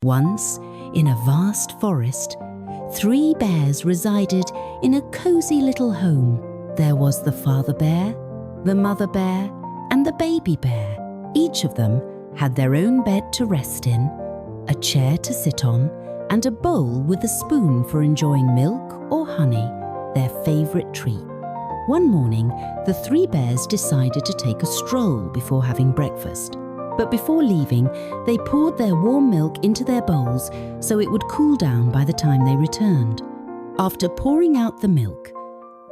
Once, in a vast forest, 3 bears resided in a cozy little home. There was the father bear, the mother bear, and the baby bear. Each of them had their own bed to rest in, a chair to sit on, and a bowl with a spoon for enjoying milk or honey, their favourite treat. One morning, the 3 bears decided to take a stroll before having breakfast. But before leaving, they poured their warm milk into their bowls so it would cool down by the time they returned. After pouring out the milk,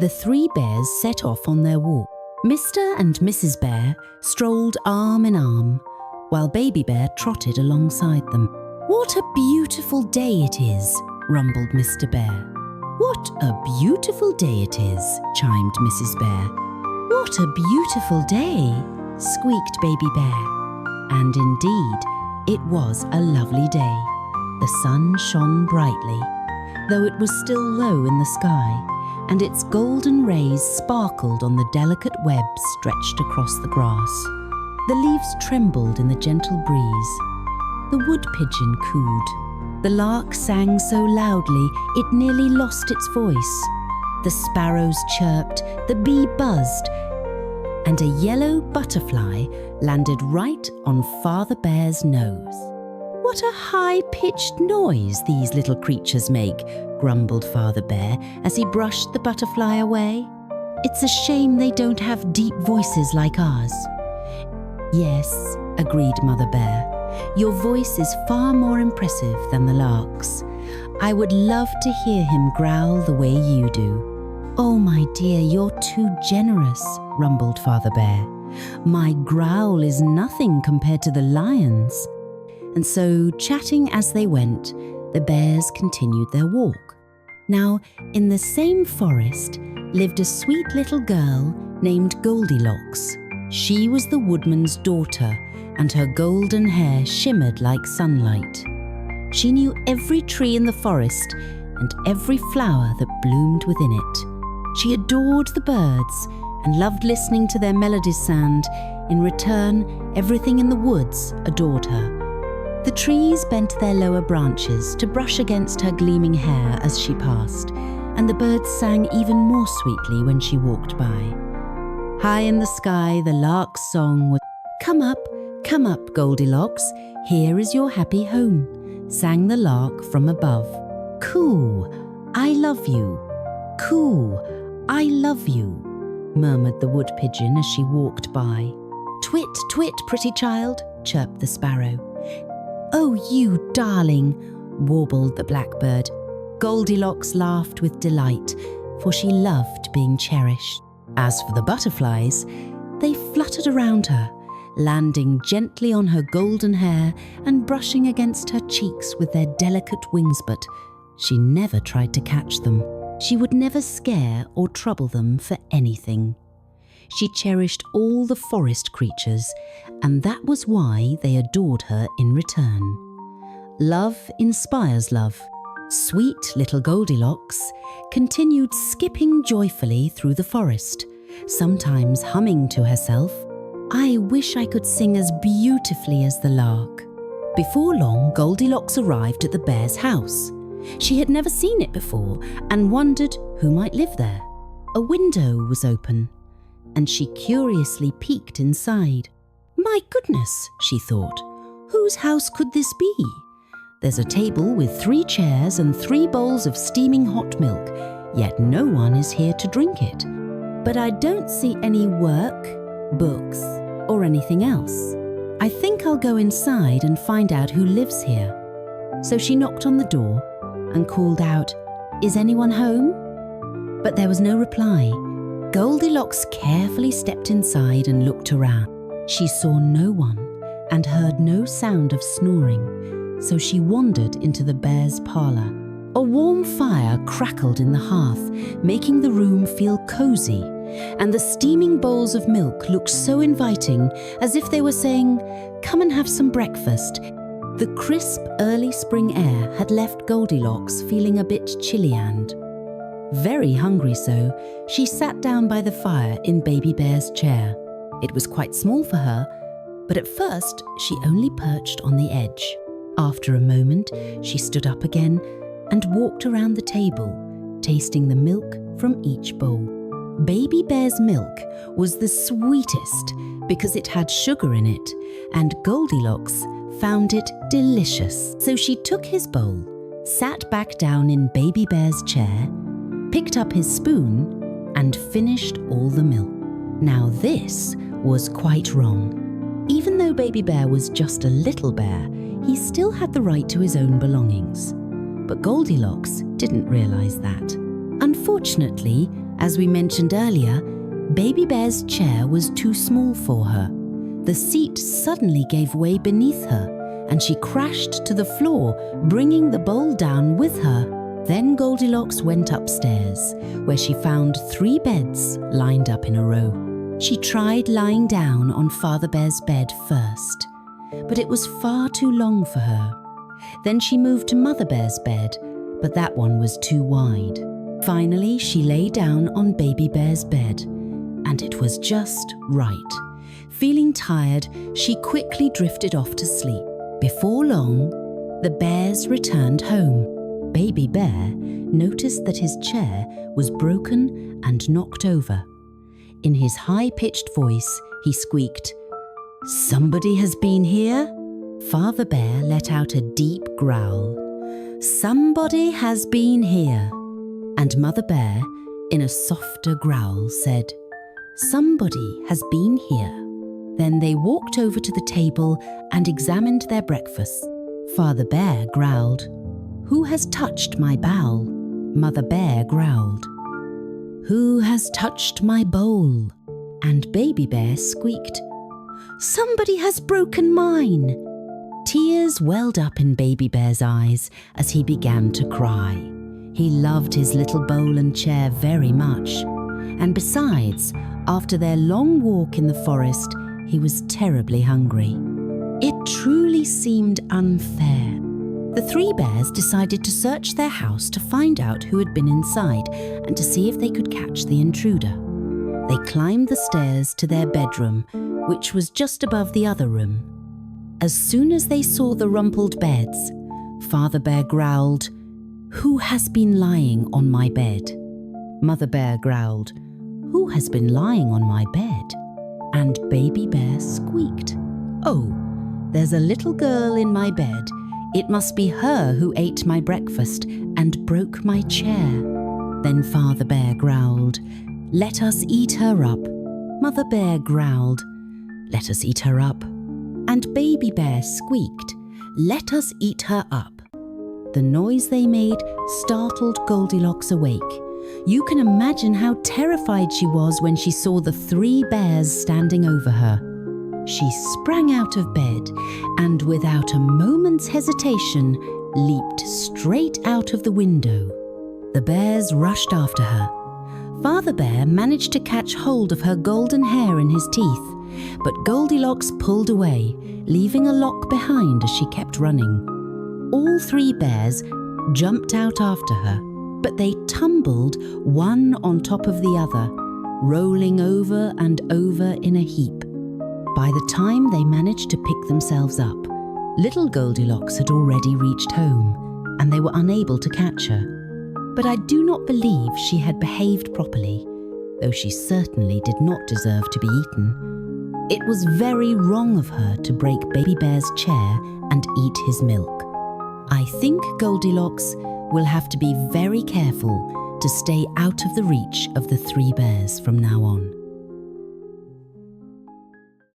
the 3 bears set off on their walk. Mr. and Mrs. Bear strolled arm in arm, while Baby Bear trotted alongside them. "What a beautiful day it is," rumbled Mr. Bear. "What a beautiful day it is," chimed Mrs. Bear. "What a beautiful day," squeaked Baby Bear. And indeed, it was a lovely day. The sun shone brightly, though it was still low in the sky, and its golden rays sparkled on the delicate webs stretched across the grass. The leaves trembled in the gentle breeze. The wood pigeon cooed. The lark sang so loudly it nearly lost its voice. The sparrows chirped, the bee buzzed, and a yellow butterfly landed right on Father Bear's nose. "What a high-pitched noise these little creatures make," grumbled Father Bear as he brushed the butterfly away. "It's a shame they don't have deep voices like ours." "Yes," agreed Mother Bear, "your voice is far more impressive than the lark's. I would love to hear him growl the way you do." "Oh, my dear, you're too generous," rumbled Father Bear. "My growl is nothing compared to the lion's." And so, chatting as they went, the bears continued their walk. Now, in the same forest lived a sweet little girl named Goldilocks. She was the woodman's daughter, and her golden hair shimmered like sunlight. She knew every tree in the forest and every flower that bloomed within it. She adored the birds and loved listening to their melodies, and, in return, everything in the woods adored her. The trees bent their lower branches to brush against her gleaming hair as she passed, and the birds sang even more sweetly when she walked by. High in the sky, the lark's song was, come up, Goldilocks, here is your happy home," sang the lark from above. "Coo, I love you. Coo, I love you," murmured the wood pigeon as she walked by. "Twit, twit, pretty child," chirped the sparrow. "Oh, you darling," warbled the blackbird. Goldilocks laughed with delight, for she loved being cherished. As for the butterflies, they fluttered around her, landing gently on her golden hair and brushing against her cheeks with their delicate wings, but she never tried to catch them. She would never scare or trouble them for anything. She cherished all the forest creatures, and that was why they adored her in return. Love inspires love. Sweet little Goldilocks continued skipping joyfully through the forest, sometimes humming to herself, "I wish I could sing as beautifully as the lark." Before long, Goldilocks arrived at the bear's house. She had never seen it before and wondered who might live there. A window was open, and she curiously peeked inside. "My goodness," she thought, "whose house could this be? There's a table with 3 chairs and 3 bowls of steaming hot milk, yet no one is here to drink it. But I don't see any work, books, or anything else. I think I'll go inside and find out who lives here." So she knocked on the door and called out, "Is anyone home?" But there was no reply. Goldilocks carefully stepped inside and looked around. She saw no one and heard no sound of snoring, so she wandered into the bear's parlour. A warm fire crackled in the hearth, making the room feel cozy, and the steaming bowls of milk looked so inviting, as if they were saying, "Come and have some breakfast." The crisp early spring air had left Goldilocks feeling a bit chilly and, very hungry, so she sat down by the fire in Baby Bear's chair. It was quite small for her, but at first she only perched on the edge. After a moment, she stood up again and walked around the table, tasting the milk from each bowl. Baby Bear's milk was the sweetest because it had sugar in it, and Goldilocks found it delicious. So she took his bowl, sat back down in Baby Bear's chair, picked up his spoon, and finished all the milk. Now this was quite wrong. Even though Baby Bear was just a little bear, he still had the right to his own belongings. But Goldilocks didn't realize that. Unfortunately, as we mentioned earlier, Baby Bear's chair was too small for her. The seat suddenly gave way beneath her, and she crashed to the floor, bringing the bowl down with her. Then Goldilocks went upstairs, where she found 3 beds lined up in a row. She tried lying down on Father Bear's bed first, but it was far too long for her. Then she moved to Mother Bear's bed, but that one was too wide. Finally, she lay down on Baby Bear's bed, and it was just right. Feeling tired, she quickly drifted off to sleep. Before long, the bears returned home. Baby Bear noticed that his chair was broken and knocked over. In his high-pitched voice, he squeaked, "Somebody has been here?" Father Bear let out a deep growl. "Somebody has been here." And Mother Bear, in a softer growl, said, "Somebody has been here." Then they walked over to the table and examined their breakfast. Father Bear growled, "Who has touched my bowl?" Mother Bear growled, "Who has touched my bowl?" And Baby Bear squeaked, "Somebody has broken mine." Tears welled up in Baby Bear's eyes as he began to cry. He loved his little bowl and chair very much. And besides, after their long walk in the forest, he was terribly hungry. It truly seemed unfair. The 3 bears decided to search their house to find out who had been inside and to see if they could catch the intruder. They climbed the stairs to their bedroom, which was just above the other room. As soon as they saw the rumpled beds, Father Bear growled, "Who has been lying on my bed?" Mother Bear growled, "Who has been lying on my bed?" And Baby Bear squeaked, "Oh, there's a little girl in my bed. It must be her who ate my breakfast and broke my chair." Then Father Bear growled, "Let us eat her up." Mother Bear growled, "Let us eat her up." And Baby Bear squeaked, "Let us eat her up." The noise they made startled Goldilocks awake. You can imagine how terrified she was when she saw the 3 bears standing over her. She sprang out of bed and, without a moment's hesitation, leaped straight out of the window. The bears rushed after her. Father Bear managed to catch hold of her golden hair in his teeth, but Goldilocks pulled away, leaving a lock behind as she kept running. All 3 bears jumped out after her, but they tumbled one on top of the other, rolling over and over in a heap. By the time they managed to pick themselves up, little Goldilocks had already reached home, and they were unable to catch her. But I do not believe she had behaved properly, though she certainly did not deserve to be eaten. It was very wrong of her to break Baby Bear's chair and eat his milk. I think Goldilocks will have to be very careful to stay out of the reach of the 3 bears from now on.